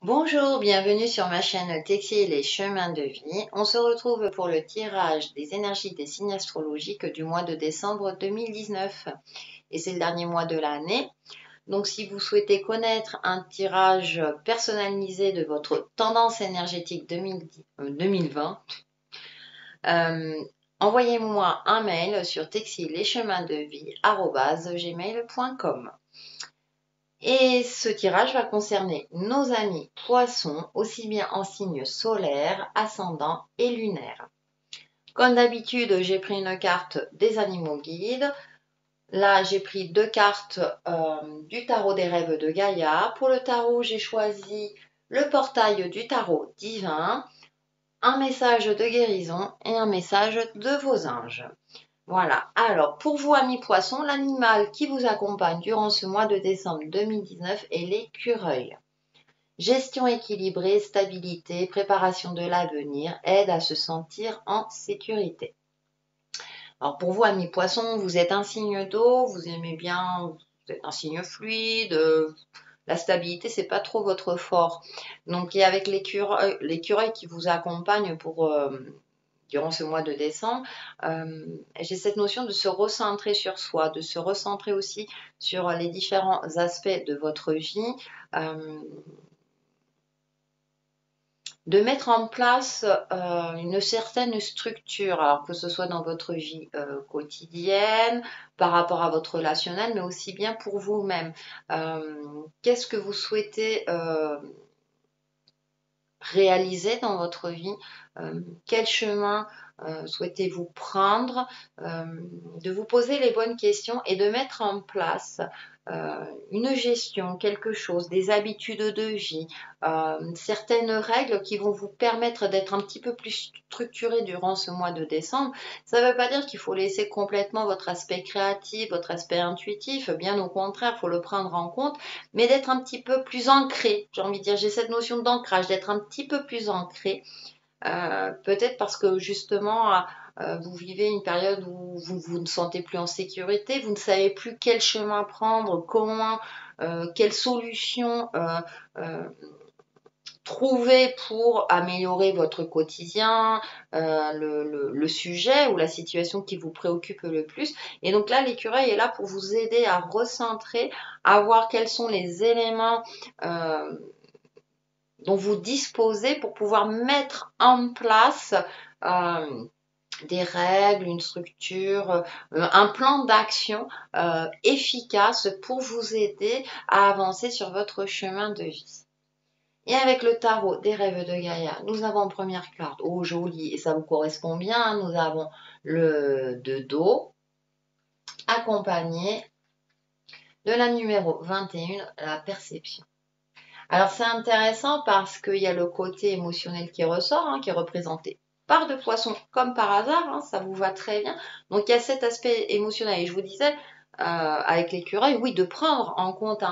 Bonjour, bienvenue sur ma chaîne Texi et les chemins de vie. On se retrouve pour le tirage des énergies des signes astrologiques du mois de décembre 2019. Et c'est le dernier mois de l'année. Donc si vous souhaitez connaître un tirage personnalisé de votre tendance énergétique 2020, envoyez-moi un mail sur textilecheminsdevie@gmail.com. Et ce tirage va concerner nos amis poissons, aussi bien en signe solaire, ascendant et lunaire. Comme d'habitude, j'ai pris une carte des animaux guides. Là, j'ai pris deux cartes du tarot des rêves de Gaïa. Pour le tarot, j'ai choisi le portail du tarot divin, un message de guérison et un message de vos anges. Voilà, alors pour vous amis poissons, l'animal qui vous accompagne durant ce mois de décembre 2019 est l'écureuil. Gestion équilibrée, stabilité, préparation de l'avenir, aide à se sentir en sécurité. Alors pour vous amis poissons, vous êtes un signe d'eau, vous aimez bien, vous êtes un signe fluide, la stabilité c'est pas trop votre fort. Donc et avec l'écureuil qui vous accompagne durant ce mois de décembre, j'ai cette notion de se recentrer sur soi, de se recentrer aussi sur les différents aspects de votre vie, de mettre en place une certaine structure, alors que ce soit dans votre vie quotidienne, par rapport à votre relationnel, mais aussi bien pour vous-même. Qu'est-ce que vous souhaitez réaliser dans votre vie, quel chemin souhaitez-vous prendre, de vous poser les bonnes questions et de mettre en place une gestion, quelque chose, des habitudes de vie, certaines règles qui vont vous permettre d'être un petit peu plus structuré durant ce mois de décembre. Ça ne veut pas dire qu'il faut laisser complètement votre aspect créatif, votre aspect intuitif, bien au contraire, il faut le prendre en compte, mais d'être un petit peu plus ancré. J'ai envie de dire, j'ai cette notion d'ancrage, d'être un petit peu plus ancré, peut-être parce que justement, vous vivez une période où vous ne sentez plus en sécurité, vous ne savez plus quel chemin prendre, comment, quelle solution trouver pour améliorer votre quotidien, le sujet ou la situation qui vous préoccupe le plus. Et donc là, l'écureuil est là pour vous aider à recentrer, à voir quels sont les éléments dont vous disposez pour pouvoir mettre en place des règles, une structure, un plan d'action efficace pour vous aider à avancer sur votre chemin de vie. Et avec le tarot des rêves de Gaïa, nous avons en première carte, oh joli, et ça vous correspond bien, nous avons le 2 dos, accompagné de la numéro 21, la perception. Alors c'est intéressant parce qu'il y a le côté émotionnel qui ressort, qui est représenté par deux poissons comme par hasard, ça vous va très bien. Donc il y a cet aspect émotionnel, et je vous disais, avec l'écureuil, oui, de prendre en compte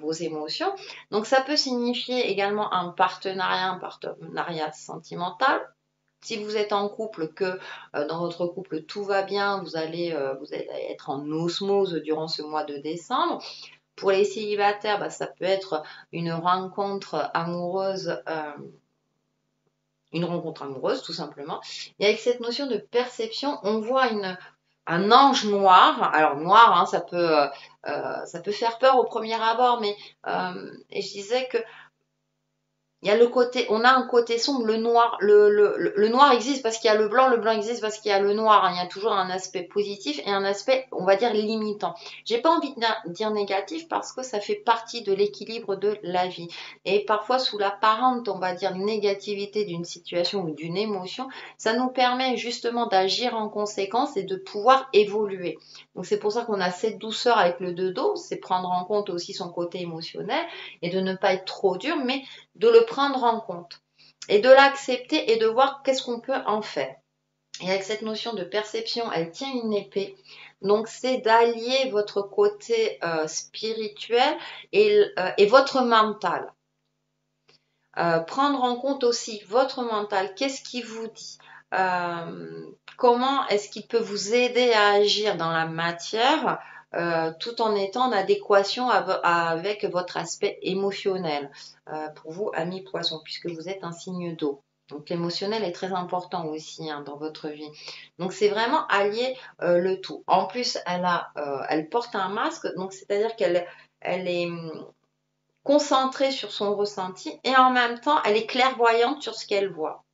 vos émotions. Donc ça peut signifier également un partenariat sentimental. Si vous êtes en couple, que dans votre couple tout va bien, vous allez être en osmose durant ce mois de décembre. Pour les célibataires, ça peut être une rencontre amoureuse, tout simplement. Et avec cette notion de perception, on voit un ange noir. Alors noir, ça peut faire peur au premier abord, mais et je disais que il y a on a un côté sombre, le noir, le noir existe parce qu'il y a le blanc existe parce qu'il y a le noir. Il y a toujours un aspect positif et un aspect, on va dire, limitant. J'ai pas envie de dire négatif parce que ça fait partie de l'équilibre de la vie. Et parfois, sous l'apparente, on va dire, négativité d'une situation ou d'une émotion, ça nous permet justement d'agir en conséquence et de pouvoir évoluer. Donc c'est pour ça qu'on a cette douceur avec le 2 dos, c'est prendre en compte aussi son côté émotionnel et de ne pas être trop dur, mais de le prendre en compte et de l'accepter et de voir qu'est-ce qu'on peut en faire. Et avec cette notion de perception, elle tient une épée. Donc c'est d'allier votre côté spirituel et votre mental. Prendre en compte aussi votre mental, qu'est-ce qui vous dit, comment est-ce qu'il peut vous aider à agir dans la matière tout en étant en adéquation avec votre aspect émotionnel. Pour vous, amis poissons, puisque vous êtes un signe d'eau. Donc l'émotionnel est très important aussi hein, dans votre vie. Donc c'est vraiment allier le tout. En plus, elle porte un masque, donc c'est-à-dire elle est concentrée sur son ressenti et en même temps, elle est clairvoyante sur ce qu'elle voit.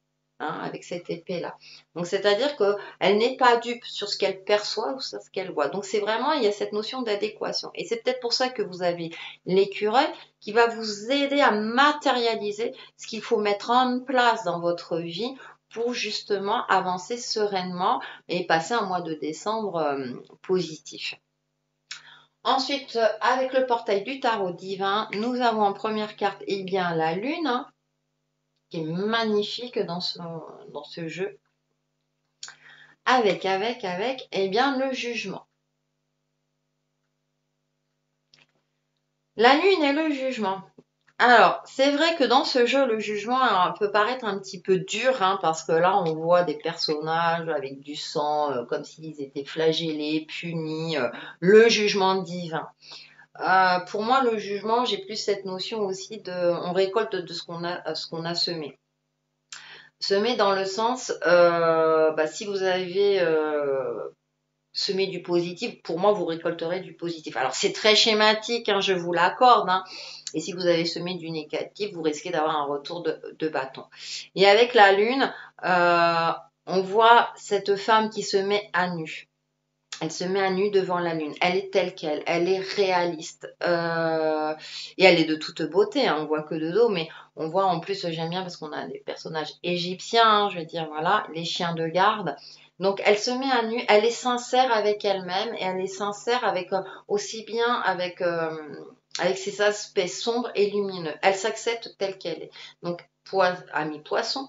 Hein, avec cette épée-là. Donc, c'est-à-dire qu'elle n'est pas dupe sur ce qu'elle perçoit ou sur ce qu'elle voit. Donc, c'est vraiment, il y a cette notion d'adéquation. Et c'est peut-être pour ça que vous avez l'écureuil qui va vous aider à matérialiser ce qu'il faut mettre en place dans votre vie pour justement avancer sereinement et passer un mois de décembre positif. Ensuite, avec le portail du tarot divin, nous avons en première carte eh bien, la lune, hein, qui est magnifique dans ce jeu, avec, eh bien, le jugement. La lune et le jugement. Alors, c'est vrai que dans ce jeu, le jugement peut paraître un petit peu dur, hein, parce que là, on voit des personnages avec du sang, comme s'ils étaient flagellés, punis, le jugement divin. Pour moi, le jugement, j'ai plus cette notion aussi on récolte de ce qu'on a semé. Semer dans le sens, si vous avez semé du positif, pour moi, vous récolterez du positif. Alors, c'est très schématique, hein, je vous l'accorde. Hein. Et si vous avez semé du négatif, vous risquez d'avoir un retour de bâton. Et avec la lune, on voit cette femme qui se met à nu. Elle se met à nu devant la lune. Elle est telle qu'elle. Elle est réaliste. Et elle est de toute beauté. Hein. On voit que de dos, mais on voit en plus, j'aime bien parce qu'on a des personnages égyptiens. Hein, je veux dire, voilà, les chiens de garde. Donc, elle se met à nu. Elle est sincère avec elle-même et elle est sincère avec aussi bien avec ses aspects sombres et lumineux. Elle s'accepte telle qu'elle est. Donc, ami poisson,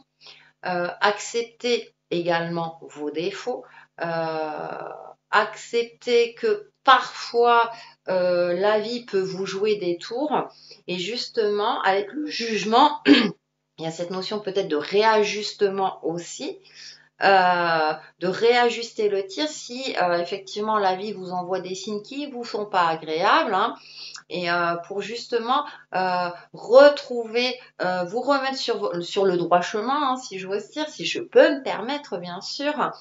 acceptez également vos défauts. Accepter que parfois la vie peut vous jouer des tours et justement avec le jugement, il y a cette notion peut-être de réajustement aussi, de réajuster le tir si effectivement la vie vous envoie des signes qui vous sont pas agréables. Hein, et pour justement retrouver, vous remettre sur le droit chemin, hein, si j'ose dire, si je peux me permettre bien sûr,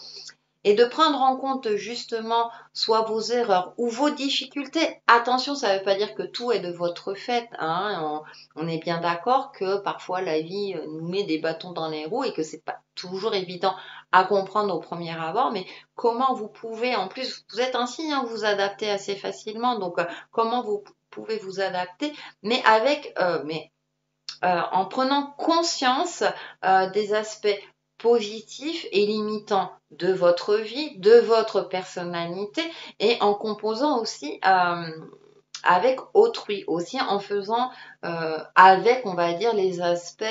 et de prendre en compte justement soit vos erreurs ou vos difficultés. Attention, ça ne veut pas dire que tout est de votre fait. Hein. On est bien d'accord que parfois la vie nous met des bâtons dans les roues et que c'est pas toujours évident à comprendre au premier abord, mais comment vous pouvez, en plus, vous êtes un signe, hein, vous adaptez assez facilement, donc comment vous pouvez vous adapter, mais en prenant conscience des aspects positifs et limitants de votre vie, de votre personnalité et en composant aussi avec autrui, aussi en faisant avec, on va dire, les aspects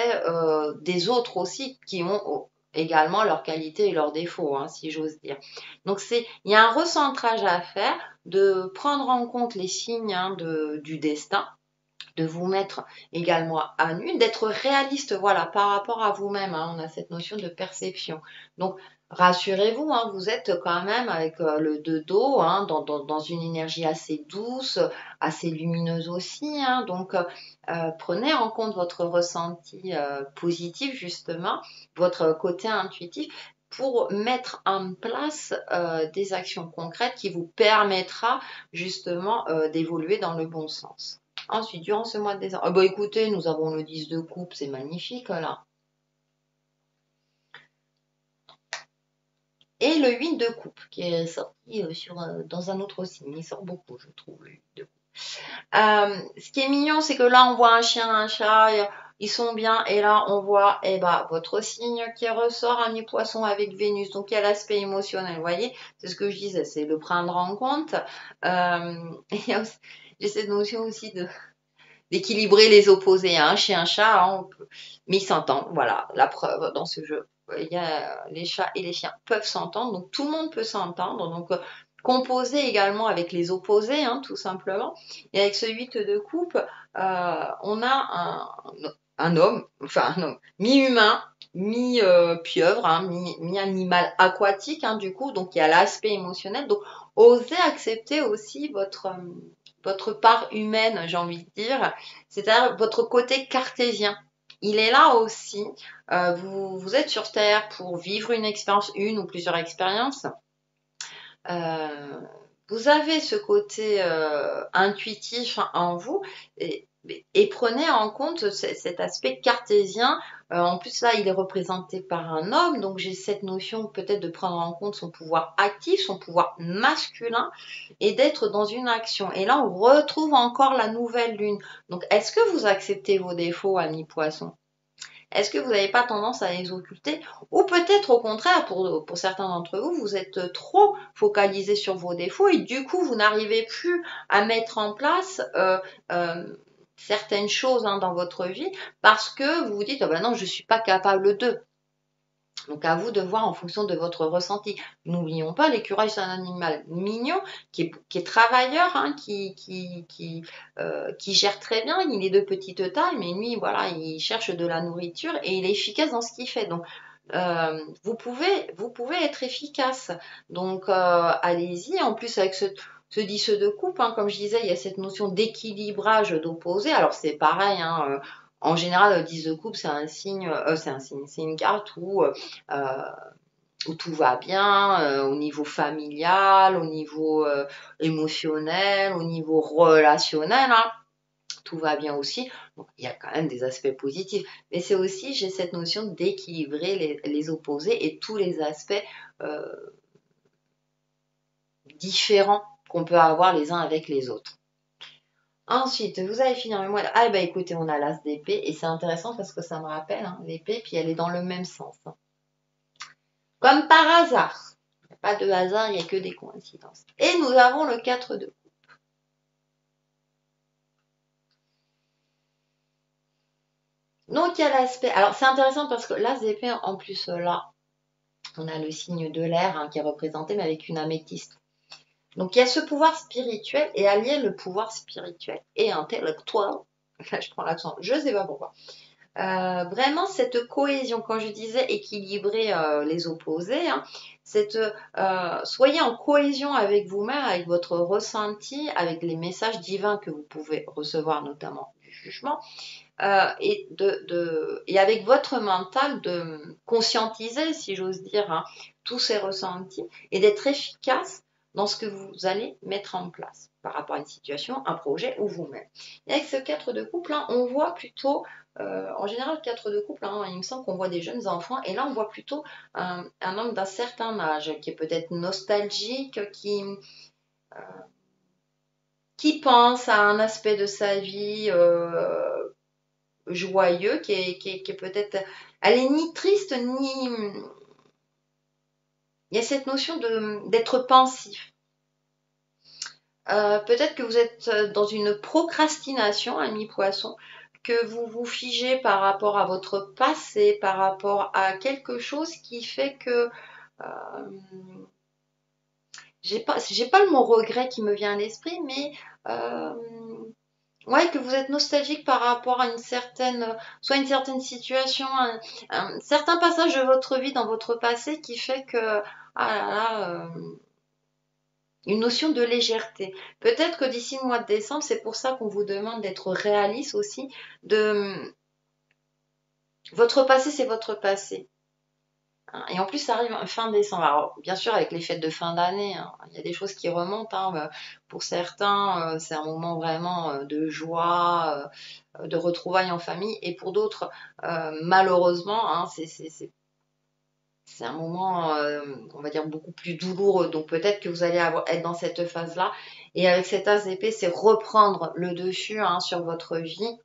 des autres aussi qui ont également leurs qualités et leurs défauts, hein, si j'ose dire. Donc il y a un recentrage à faire, de prendre en compte les signes hein, du destin, de vous mettre également à nu, d'être réaliste, voilà, par rapport à vous-même. Hein, on a cette notion de perception. Donc, rassurez-vous, hein, vous êtes quand même avec le de dos, hein, dans une énergie assez douce, assez lumineuse aussi. Hein, donc, prenez en compte votre ressenti positif, justement, votre côté intuitif, pour mettre en place des actions concrètes qui vous permettra justement d'évoluer dans le bon sens. Ensuite, durant ce mois de décembre, écoutez, nous avons le 10 de coupe, c'est magnifique là. Et le 8 de coupe, qui est sorti dans un autre signe. Il sort beaucoup, je trouve, le 8 de coupe. Ce qui est mignon, c'est que là, on voit un chien, un chat, ils sont bien. Et là, on voit votre signe qui ressort, ami poisson avec Vénus. Donc, il y a l'aspect émotionnel, vous voyez. C'est ce que je disais, c'est le prendre en compte. J'ai cette notion aussi d'équilibrer les opposés, hein, chez un chat, hein, mais ils s'entendent, voilà, la preuve dans ce jeu. Il y a, les chats et les chiens peuvent s'entendre, donc tout le monde peut s'entendre, donc composer également avec les opposés, hein, tout simplement. Et avec ce 8 de coupe, on a un homme, enfin un homme mi-humain, mi-pieuvre, hein, mi-animal aquatique, hein, du coup, donc il y a l'aspect émotionnel. Donc, osez accepter aussi votre part humaine, j'ai envie de dire, c'est-à-dire votre côté cartésien. Il est là aussi. Vous êtes sur Terre pour vivre une expérience, une ou plusieurs expériences. Euh, Vous avez ce côté intuitif en vous et prenez en compte cet aspect cartésien. En plus, là, il est représenté par un homme, donc j'ai cette notion peut-être de prendre en compte son pouvoir actif, son pouvoir masculin et d'être dans une action. Et là, on retrouve encore la nouvelle lune. Donc, est-ce que vous acceptez vos défauts, ami poisson? Est-ce que vous n'avez pas tendance à les occulter? Ou peut-être au contraire, pour certains d'entre vous, vous êtes trop focalisé sur vos défauts et du coup, vous n'arrivez plus à mettre en place certaines choses hein, dans votre vie parce que vous vous dites, oh ben non, je ne suis pas capable de. Donc à vous de voir en fonction de votre ressenti. N'oublions pas, l'écureuil c'est un animal mignon, qui est travailleur, hein, qui gère très bien. Il est de petite taille, mais lui, voilà, il cherche de la nourriture et il est efficace dans ce qu'il fait. Donc vous pouvez être efficace. Donc allez-y. En plus avec ce 10 de coupe, hein, comme je disais, il y a cette notion d'équilibrage d'opposés. Alors c'est pareil, hein, en général, le 10 de coupe, c'est un signe, c'est une carte où tout va bien au niveau familial, au niveau émotionnel, au niveau relationnel. Hein, tout va bien aussi. Donc, il y a quand même des aspects positifs. Mais c'est aussi, j'ai cette notion d'équilibrer les opposés et tous les aspects euh, différents qu'on peut avoir les uns avec les autres. Ensuite, vous avez fini en mémoire. Ah, bah écoutez, on a l'as d'épée et c'est intéressant parce que ça me rappelle hein, l'épée, puis elle est dans le même sens. Hein. Comme par hasard. Il n'y a pas de hasard, il n'y a que des coïncidences. Et nous avons le 4 de coupe. Donc il y a l'aspect. Alors c'est intéressant parce que l'as d'épée, en plus là, on a le signe de l'air hein, qui est représenté, mais avec une améthyste. Donc il y a ce pouvoir spirituel et allier le pouvoir spirituel et intellectuel. Là, je prends l'accent, je ne sais pas pourquoi. Vraiment cette cohésion, quand je disais équilibrer les opposés, hein, soyez en cohésion avec vous-même, avec votre ressenti, avec les messages divins que vous pouvez recevoir, notamment du jugement, et avec votre mental de conscientiser, si j'ose dire, hein, tous ces ressentis et d'être efficace dans ce que vous allez mettre en place par rapport à une situation, un projet ou vous-même. Et avec ce 4 de couple, hein, on voit plutôt, en général, 4 de couple, hein, il me semble qu'on voit des jeunes enfants, et là on voit plutôt un homme d'un certain âge qui est peut-être nostalgique, qui pense à un aspect de sa vie joyeux, qui est peut-être... Elle est ni triste, ni... Il y a cette notion d'être pensif. Peut-être que vous êtes dans une procrastination, ami poisson, que vous vous figez par rapport à votre passé, par rapport à quelque chose qui fait que... j'ai pas le mot regret qui me vient à l'esprit, mais... ouais, que vous êtes nostalgique par rapport à soit une certaine situation, un certain passage de votre vie dans votre passé qui fait que, ah là là, une notion de légèreté. Peut-être que d'ici le mois de décembre, c'est pour ça qu'on vous demande d'être réaliste aussi, votre passé, c'est votre passé. Hein. Et en plus, ça arrive fin décembre. Alors, bien sûr, avec les fêtes de fin d'année, hein, il y a des choses qui remontent. Hein. Pour certains, c'est un moment vraiment de joie, de retrouvailles en famille. Et pour d'autres, malheureusement, hein, c'est un moment, on va dire, beaucoup plus douloureux. Donc peut-être que vous allez être dans cette phase-là. Et avec cet as d'épée, c'est reprendre le dessus hein, sur votre vie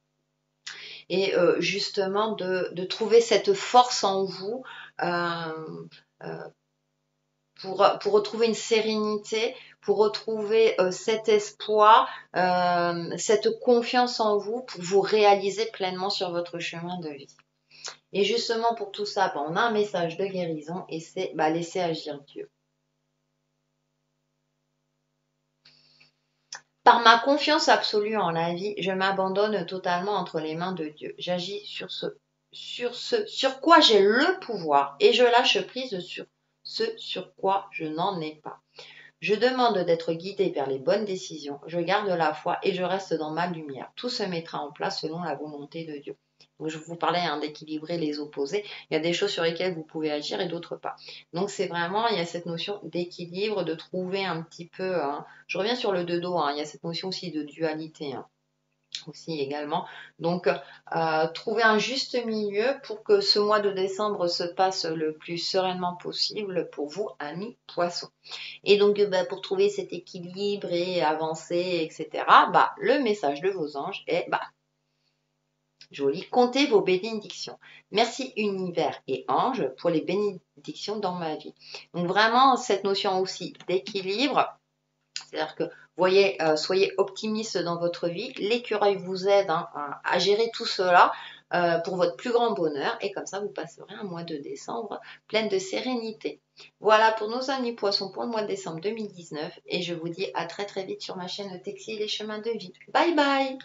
et justement de trouver cette force en vous euh, pour retrouver une sérénité, pour retrouver cet espoir, cette confiance en vous, pour vous réaliser pleinement sur votre chemin de vie. Et justement pour tout ça, on a un message de guérison et c'est laisser agir Dieu. Par ma confiance absolue en la vie, je m'abandonne totalement entre les mains de Dieu. J'agis sur ce sur ce sur quoi j'ai le pouvoir et je lâche prise sur ce sur quoi je n'en ai pas. Je demande d'être guidé vers les bonnes décisions, je garde la foi et je reste dans ma lumière. Tout se mettra en place selon la volonté de Dieu. Donc, je vous parlais d'équilibrer les opposés. Il y a des choses sur lesquelles vous pouvez agir et d'autres pas. Donc c'est vraiment, il y a cette notion d'équilibre, de trouver un petit peu, je reviens sur le deux dos, il y a cette notion aussi de dualité. Aussi également. Donc, trouver un juste milieu pour que ce mois de décembre se passe le plus sereinement possible pour vous, amis poissons. Et donc, pour trouver cet équilibre et avancer, etc., le message de vos anges est, joli, comptez vos bénédictions. Merci univers et anges pour les bénédictions dans ma vie. Donc, vraiment, cette notion aussi d'équilibre, c'est-à-dire que voyez, soyez optimiste dans votre vie. L'écureuil vous aide à gérer tout cela pour votre plus grand bonheur. Et comme ça, vous passerez un mois de décembre plein de sérénité. Voilà pour nos amis poissons pour le mois de décembre 2019. Et je vous dis à très très vite sur ma chaîne Textile et Chemin de Vie. Bye bye!